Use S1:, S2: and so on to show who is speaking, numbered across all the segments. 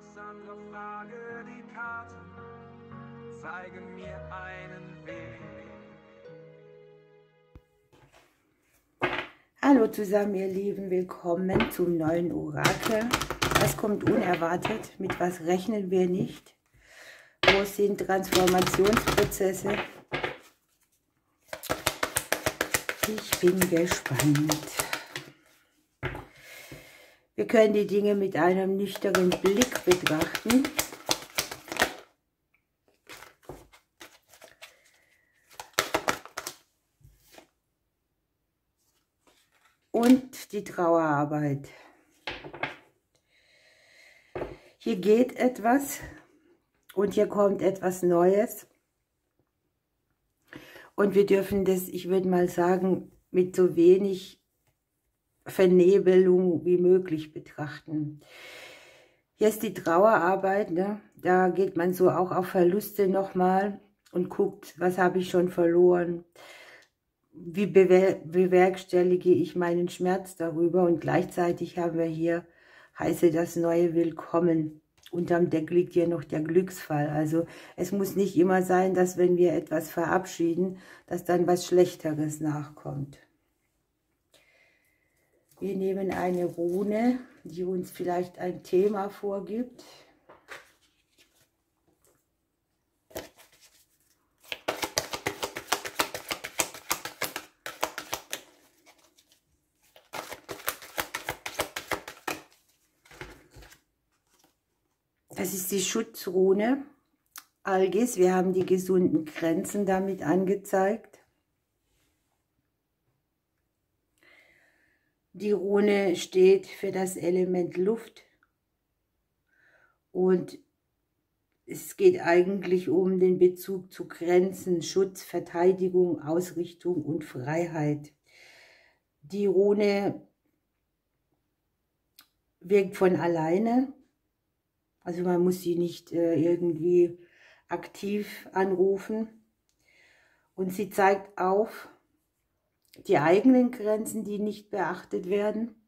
S1: Alexandra, frage die Karten, zeigen mir einen Weg.
S2: Hallo zusammen, ihr Lieben, willkommen zum neuen Orakel. Was kommt unerwartet? Mit was rechnen wir nicht? Wo sind Transformationsprozesse? Ich bin gespannt. Wir können die Dinge mit einem nüchternen Blick betrachten. Und die Trauerarbeit. Hier geht etwas und hier kommt etwas Neues. Und wir dürfen das, ich würde mal sagen, mit so wenig Vernebelung wie möglich betrachten. Hier ist die Trauerarbeit, ne? Da geht man so auch auf Verluste nochmal und guckt, was habe ich schon verloren. Wie bewerkstellige ich meinen Schmerz darüber, und gleichzeitig haben wir hier, heiße das neue Willkommen. Unterm Deck liegt hier noch der Glücksfall. Also es muss nicht immer sein, dass wenn wir etwas verabschieden, dass dann was Schlechteres nachkommt. Wir nehmen eine Rune, die uns vielleicht ein Thema vorgibt. Das ist die Schutzrune Algis. Wir haben die gesunden Grenzen damit angezeigt. Die Rune steht für das Element Luft. Und es geht eigentlich um den Bezug zu Grenzen, Schutz, Verteidigung, Ausrichtung und Freiheit. Die Rune wirkt von alleine. Also man muss sie nicht irgendwie aktiv anrufen. Und sie zeigt auf die eigenen Grenzen, die nicht beachtet werden.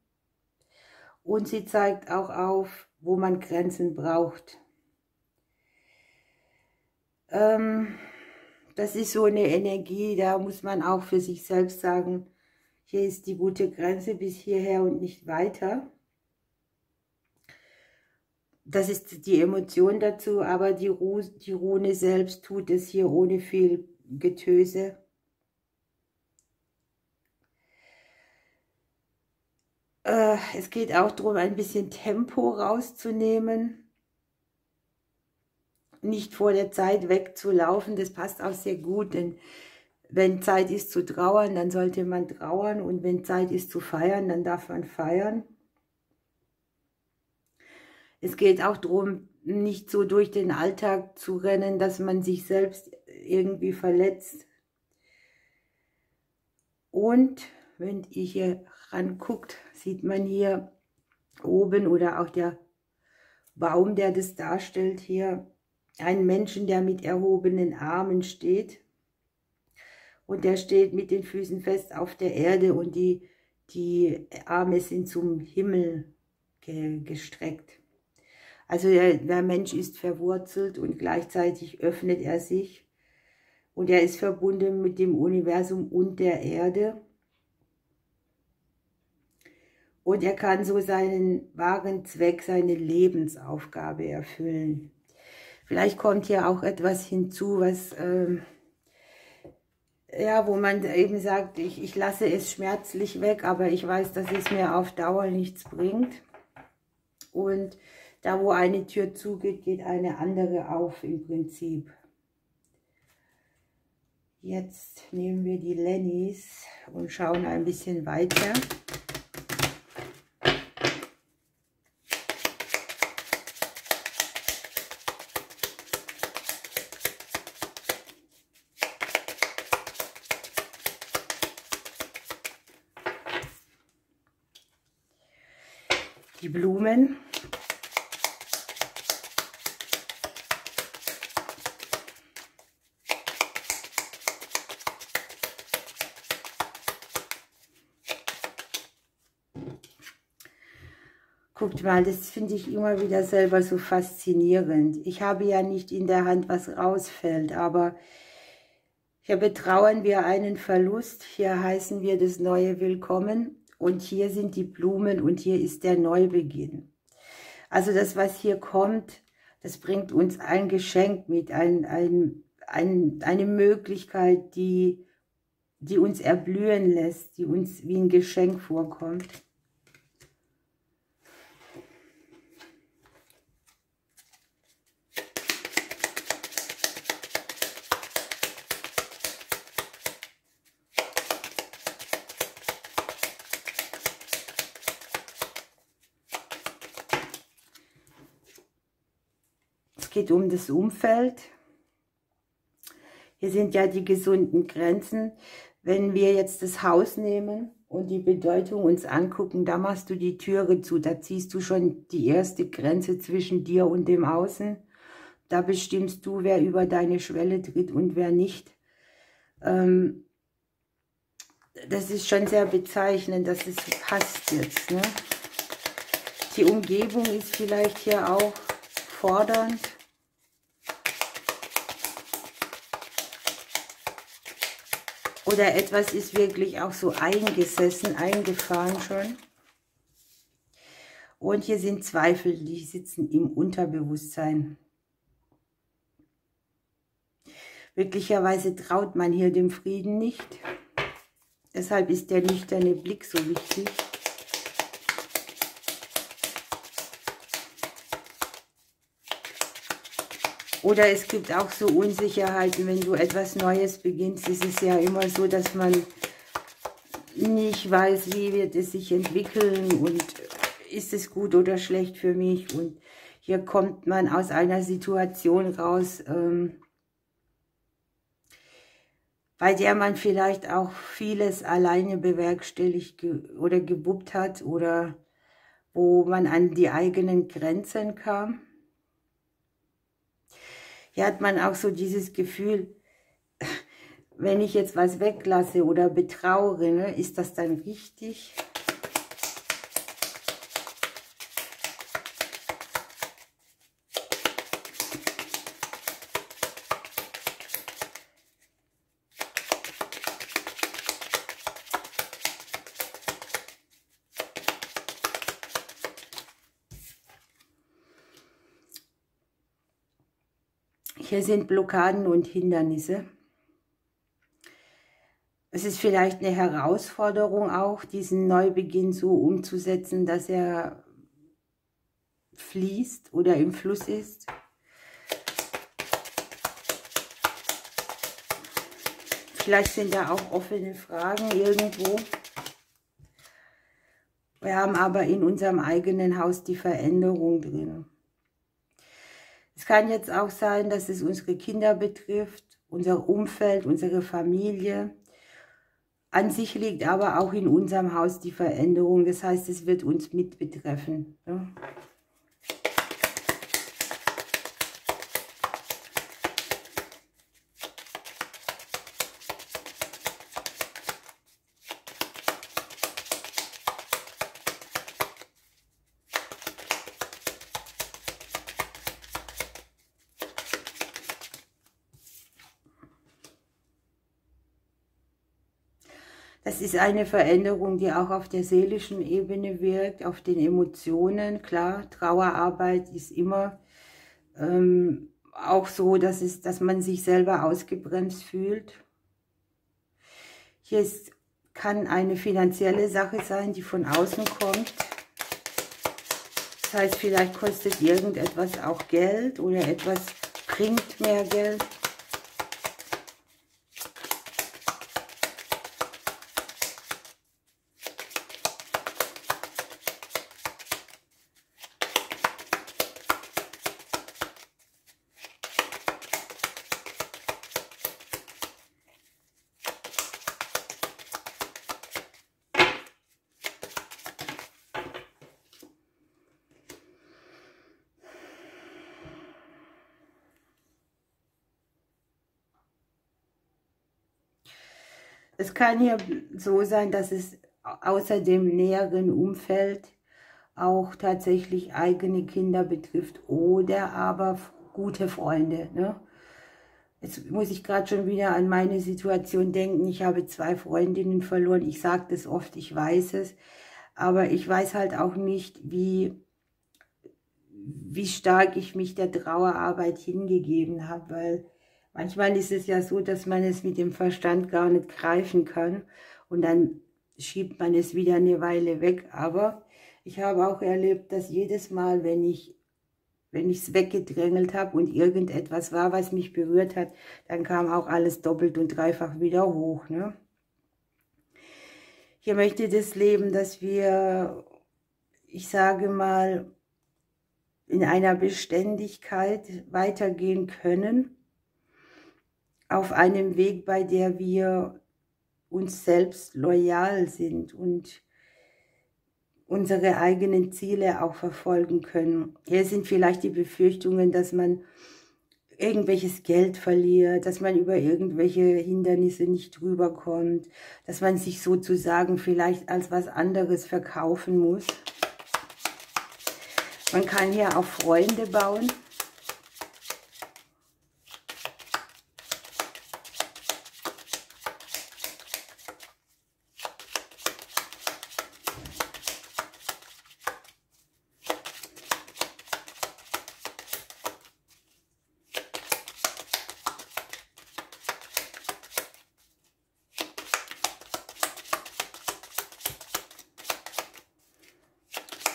S2: Und sie zeigt auch auf, wo man Grenzen braucht. Das ist so eine Energie, da muss man auch für sich selbst sagen, hier ist die gute Grenze bis hierher und nicht weiter. Das ist die Emotion dazu, aber die Rune selbst tut es hier ohne viel Getöse. Es geht auch darum, ein bisschen Tempo rauszunehmen, nicht vor der Zeit wegzulaufen. Das passt auch sehr gut, denn wenn Zeit ist zu trauern, dann sollte man trauern, und wenn Zeit ist zu feiern, dann darf man feiern. Es geht auch darum, nicht so durch den Alltag zu rennen, dass man sich selbst irgendwie verletzt. Und wenn ihr hier ranguckt, sieht man hier oben, oder auch der Baum, der das darstellt, hier einen Menschen, der mit erhobenen Armen steht. Und der steht mit den Füßen fest auf der Erde, und die Arme sind zum Himmel gestreckt. Also der Mensch ist verwurzelt und gleichzeitig öffnet er sich. Und er ist verbunden mit dem Universum und der Erde. Und er kann so seinen wahren Zweck, seine Lebensaufgabe erfüllen. Vielleicht kommt hier auch etwas hinzu, was, ja, wo man eben sagt, ich lasse es schmerzlich weg, aber ich weiß, dass es mir auf Dauer nichts bringt. Und da, wo eine Tür zugeht, geht eine andere auf im Prinzip. Jetzt nehmen wir die Lennys und schauen ein bisschen weiter. Die Blumen. Guckt mal, das finde ich immer wieder selber so faszinierend. Ich habe ja nicht in der Hand, was rausfällt, aber hier betrauern wir einen Verlust, hier heißen wir das Neue willkommen und hier sind die Blumen und hier ist der Neubeginn. Also das, was hier kommt, das bringt uns ein Geschenk mit, eine Möglichkeit, die uns erblühen lässt, die uns wie ein Geschenk vorkommt. Es geht um das Umfeld. Hier sind ja die gesunden Grenzen. Wenn wir jetzt das Haus nehmen und die Bedeutung uns angucken, da machst du die Türe zu. Da ziehst du schon die erste Grenze zwischen dir und dem Außen. Da bestimmst du, wer über deine Schwelle tritt und wer nicht. Das ist schon sehr bezeichnend, dass es so passt jetzt, ne? Die Umgebung ist vielleicht hier auch fordernd. Oder etwas ist wirklich auch so eingesessen, eingefahren schon. Und hier sind Zweifel, die sitzen im Unterbewusstsein. Wirklicherweise traut man hier dem Frieden nicht. Deshalb ist der nüchterne Blick so wichtig. Oder es gibt auch so Unsicherheiten, wenn du etwas Neues beginnst. Es ist ja immer so, dass man nicht weiß, wie wird es sich entwickeln und ist es gut oder schlecht für mich. Und hier kommt man aus einer Situation raus, bei der man vielleicht auch vieles alleine bewerkstelligt oder gewuppt hat oder wo man an die eigenen Grenzen kam. Hier hat man auch so dieses Gefühl, wenn ich jetzt was weglasse oder betrauere, ne, ist das dann richtig? Hier sind Blockaden und Hindernisse. Es ist vielleicht eine Herausforderung auch, diesen Neubeginn so umzusetzen, dass er fließt oder im Fluss ist. Vielleicht sind da auch offene Fragen irgendwo. Wir haben aber in unserem eigenen Haus die Veränderung drin. Es kann jetzt auch sein, dass es unsere Kinder betrifft, unser Umfeld, unsere Familie. An sich liegt aber auch in unserem Haus die Veränderung. Das heißt, es wird uns mit betreffen. Ja. Das ist eine Veränderung, die auch auf der seelischen Ebene wirkt, auf den Emotionen. Klar, Trauerarbeit ist immer auch so, dass man sich selber ausgebremst fühlt. Hier kann eine finanzielle Sache sein, die von außen kommt. Das heißt, vielleicht kostet irgendetwas auch Geld oder etwas bringt mehr Geld. Es kann hier so sein, dass es außer dem näheren Umfeld auch tatsächlich eigene Kinder betrifft oder aber gute Freunde. Ne? Jetzt muss ich gerade schon wieder an meine Situation denken. Ich habe 2 Freundinnen verloren. Ich sage das oft, ich weiß es. Aber ich weiß halt auch nicht, wie stark ich mich der Trauerarbeit hingegeben habe. Weil manchmal ist es ja so, dass man es mit dem Verstand gar nicht greifen kann. Und dann schiebt man es wieder eine Weile weg. Aber ich habe auch erlebt, dass jedes Mal, wenn ich es weggedrängelt habe und irgendetwas war, was mich berührt hat, dann kam auch alles doppelt und dreifach wieder hoch. Ne? Ich möchte das Leben, dass wir, ich sage mal, in einer Beständigkeit weitergehen können, auf einem Weg, bei der wir uns selbst loyal sind und unsere eigenen Ziele auch verfolgen können. Hier sind vielleicht die Befürchtungen, dass man irgendwelches Geld verliert, dass man über irgendwelche Hindernisse nicht drüber kommt, dass man sich sozusagen vielleicht als was anderes verkaufen muss. Man kann hier auch Freunde bauen.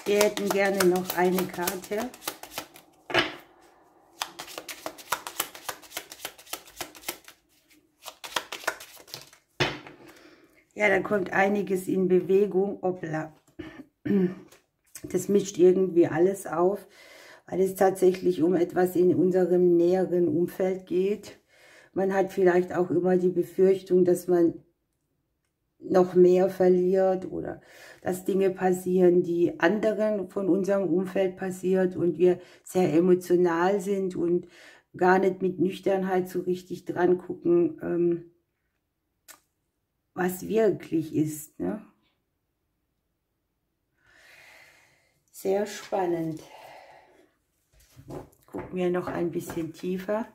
S2: Wir hätten gerne noch eine Karte. Ja, da kommt einiges in Bewegung. Hoppla. Das mischt irgendwie alles auf, weil es tatsächlich um etwas in unserem näheren Umfeld geht. Man hat vielleicht auch immer die Befürchtung, dass man noch mehr verliert oder dass Dinge passieren, die anderen von unserem Umfeld passiert und wir sehr emotional sind und gar nicht mit Nüchternheit so richtig dran gucken, was wirklich ist. Ne? Sehr spannend. Gucken wir noch ein bisschen tiefer.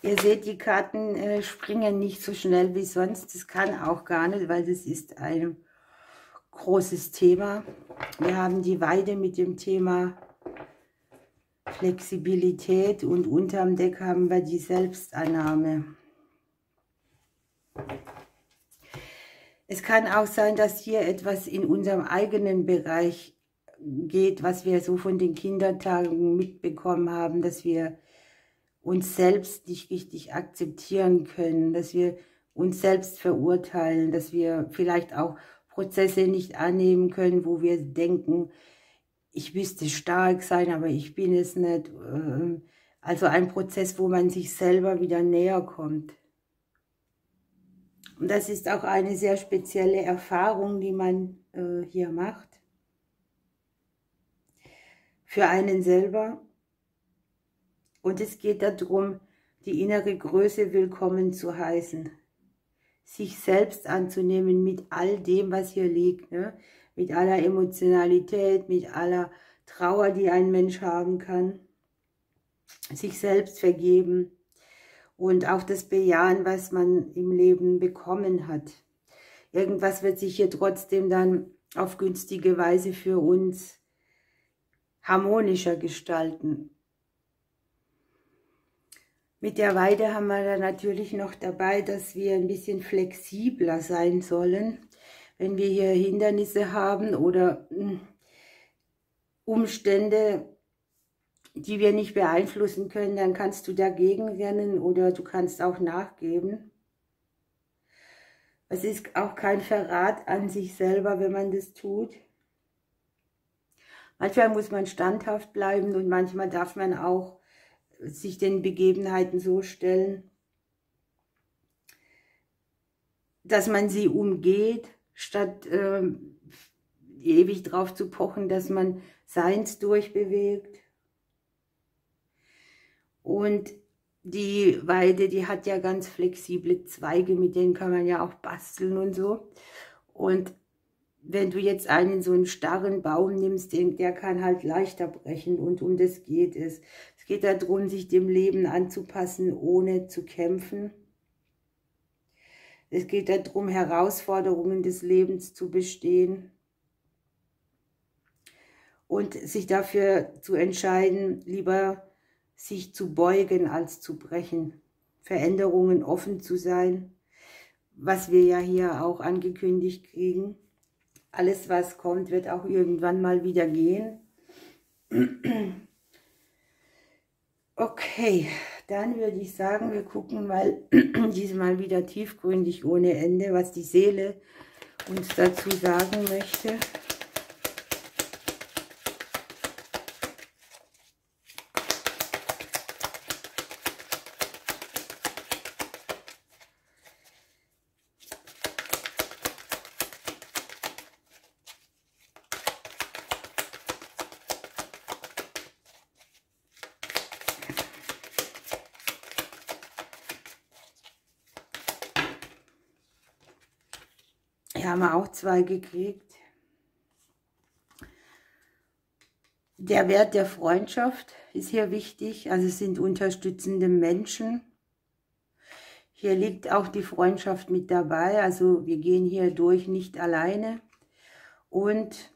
S2: Ihr seht, die Karten springen nicht so schnell wie sonst. Das kann auch gar nicht, weil das ist ein großes Thema. Wir haben die Weide mit dem Thema Flexibilität und unterm Deck haben wir die Selbstannahme. Es kann auch sein, dass hier etwas in unserem eigenen Bereich geht, was wir so von den Kindertagen mitbekommen haben, dass wir uns selbst nicht richtig akzeptieren können, dass wir uns selbst verurteilen, dass wir vielleicht auch Prozesse nicht annehmen können, wo wir denken, ich müsste stark sein, aber ich bin es nicht. Also ein Prozess, wo man sich selber wieder näher kommt. Und das ist auch eine sehr spezielle Erfahrung, die man hier macht. Für einen selber. Und es geht darum, die innere Größe willkommen zu heißen. Sich selbst anzunehmen mit all dem, was hier liegt. Ne? Mit aller Emotionalität, mit aller Trauer, die ein Mensch haben kann. Sich selbst vergeben. Und auch das Bejahen, was man im Leben bekommen hat. Irgendwas wird sich hier trotzdem dann auf günstige Weise für uns harmonischer gestalten. Mit der Weide haben wir dann natürlich noch dabei, dass wir ein bisschen flexibler sein sollen, wenn wir hier Hindernisse haben oder Umstände, die wir nicht beeinflussen können, dann kannst du dagegen rennen oder du kannst auch nachgeben. Es ist auch kein Verrat an sich selber, wenn man das tut. Manchmal muss man standhaft bleiben und manchmal darf man auch sich den Begebenheiten so stellen, dass man sie umgeht, statt ewig drauf zu pochen, dass man Seins durchbewegt. Und die Weide, die hat ja ganz flexible Zweige, mit denen kann man ja auch basteln und so. Und wenn du jetzt einen so einen starren Baum nimmst, der kann halt leichter brechen und um das geht es. Es geht darum, sich dem Leben anzupassen, ohne zu kämpfen. Es geht darum, Herausforderungen des Lebens zu bestehen und sich dafür zu entscheiden, lieber sich zu beugen als zu brechen, Veränderungen offen zu sein, was wir ja hier auch angekündigt kriegen. Alles, was kommt, wird auch irgendwann mal wieder gehen. Okay, dann würde ich sagen, wir gucken mal diesmal wieder tiefgründig ohne Ende, was die Seele uns dazu sagen möchte. Hier haben wir auch 2 gekriegt. Der Wert der Freundschaft ist hier wichtig, also es sind unterstützende Menschen. Hier liegt auch die Freundschaft mit dabei, also wir gehen hier durch nicht alleine. Und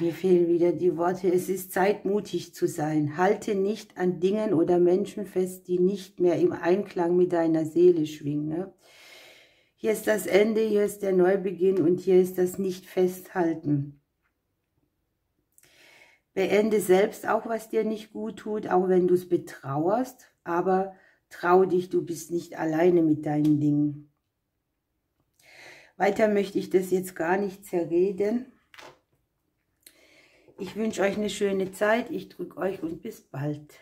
S2: mir fehlen wieder die Worte, es ist Zeit, mutig zu sein. Halte nicht an Dingen oder Menschen fest, die nicht mehr im Einklang mit deiner Seele schwingen. Ne? Hier ist das Ende, hier ist der Neubeginn und hier ist das Nicht-Festhalten. Beende selbst auch, was dir nicht gut tut, auch wenn du es betrauerst, aber trau dich, du bist nicht alleine mit deinen Dingen. Weiter möchte ich das jetzt gar nicht zerreden. Ich wünsche euch eine schöne Zeit, ich drücke euch und bis bald.